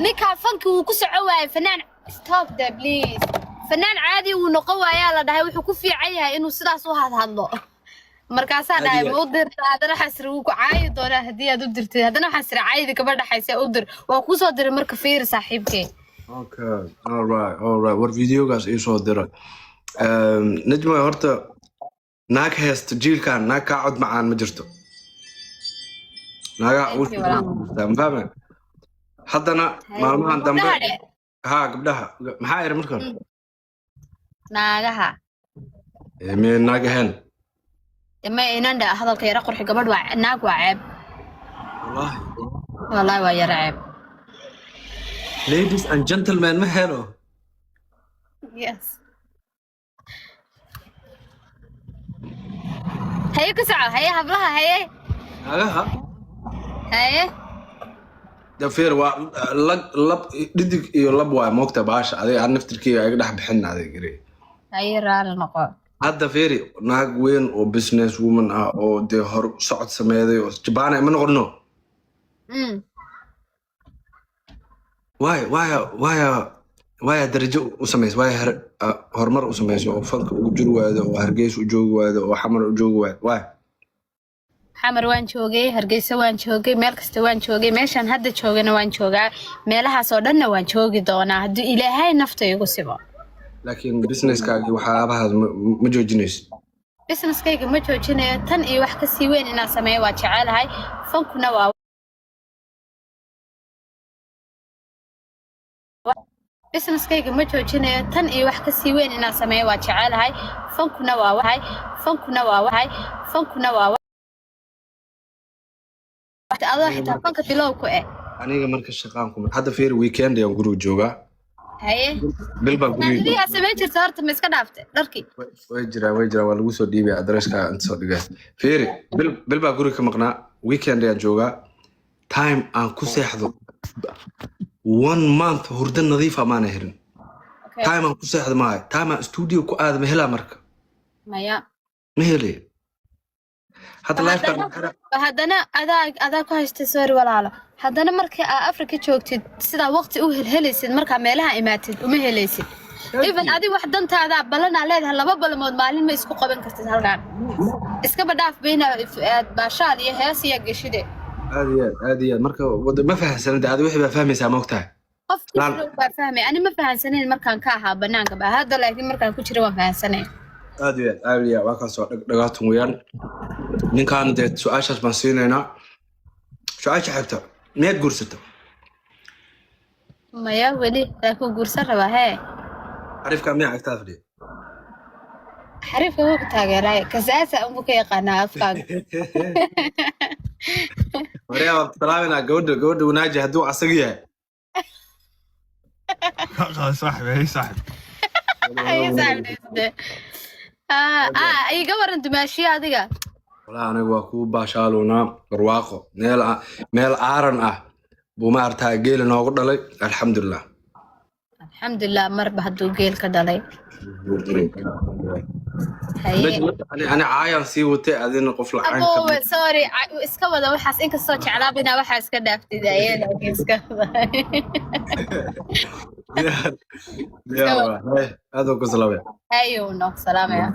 ninka fanki uu ku soco waayay fanaan stop the please fanaan caadi uu noqon waaya la dhahay wuxuu ku fiican yahay inuu sidaas u hadlo markaasa dhahay ma u dirta hadana xasri uu ku caayi doona hadii aad u dirtay hadana xasri caayidi kaba dhaxaysa u dir waa ku soo diray marka fiir saaxiibkay okay all right war videogaas ii soo diray najma horta naag heesta jiilkan naag ka cod macaan ma jirto naaga uu fahmay haddana maalmahan dambe ha gabdhaha maxaa yiri markan naagaha meel naagahan ma inanda hadalka yara qurxi gabadh waa naag waa ceeb wallahi waa yara ceeb ladies and gentlemen ma helo yes هي كسعة هي هبلها هي naagaha هي da feer waa lab dhidig iyo lab waa moogta baasha adiga aan naftirkii ay dhax bixin adeeg garay هي raali noqo hadda feeri naag weyn oo business woman ah oo de hor socod sameeday oo Japan ma noqono why darajo u sameeyay why hormar u sameeyay oo fanka ugu jir waado oo hargeys u joogi waado oo xamar u joogi waado why xamar waan joogay hargeysa waan joogay meel kasta waan joogay meeshan hadda joogana waan joogaa meelahaas oo dhanna waan joogi doonaa haddii ilaahay nafta igu sibo laakiin businesskaaga waxyaabahaas ma joojinayso businesskayga ma joojinayo tan iyo wax ka sii weyn inaan sameeyo waa jecelahay fankuna waa businesskayga ma joojinayo tan iyo wax ka sii weyn inaan sameeyo waa jecelahay fankuna waa adoo xitaa fanka bilowku aniga marka shaqaan kuma hadda feer weekend ayaan guriga joogaa haye bil baa guriga adiga sameyn jirta horta ma iska dhaaftay dharkii way jiraa waa lagu soo dhiibay adresska inta soo dhigay feeri bil baa guriga ka maqnaa weekend ayaan joogaa time aan ku seexdo 1 month hurdo nadiif ah maana helin time aan ku seexdo maahay time aan studio ku aado ma helaa marka maya ma helay haddana adaa ku haysta sorry walaalo haddana markii aad Afrika joogtid sidaa waqti u helaysid markaa meelaha imaatid uma helaysid even adi wax dantaada balana leedahay laba balmood maalin ma isku qaban kartid halkaan iska badhaaf bayna baashaad iyo hees iyo gashide aad marka ma fahansanad aad wixii baa fahmaysaa ma ogtahay qofkii baa fahmay ani ma fahansanayn markaan ka ahaa banaanka baa hadda laakiin markaan ku jira waan fahansanay aad waa ka soo dhagaatun weeyaan ninkaan de su'aashaas baan siinaynaa su'aasha xigta miyaad guursata maya weli laakiin guursan rabaa hee xarifka miyaa agtaa fadhiya xarifka wuu ku taageeray kasaasa umu ka yaqaanaa afkaaga mariyaa waan salaamina gabadha wanaaji hadduu asaga yahay صاحبي هي صاحبي iga waran dumaashiya adiga walaa aniga waa ku baashaalunaa barwaaqo meel aaran ah buu ma artaa geel noogu dhalay alxamdulillah marba hadduu geel ka dhalay ani caayaan sii watay adina qof lacaan sorry iska wada waxaas inkastoo jeclaabina waxaa iska dhaaftid ayada iska aad ku salaamaya ayo no salaamaya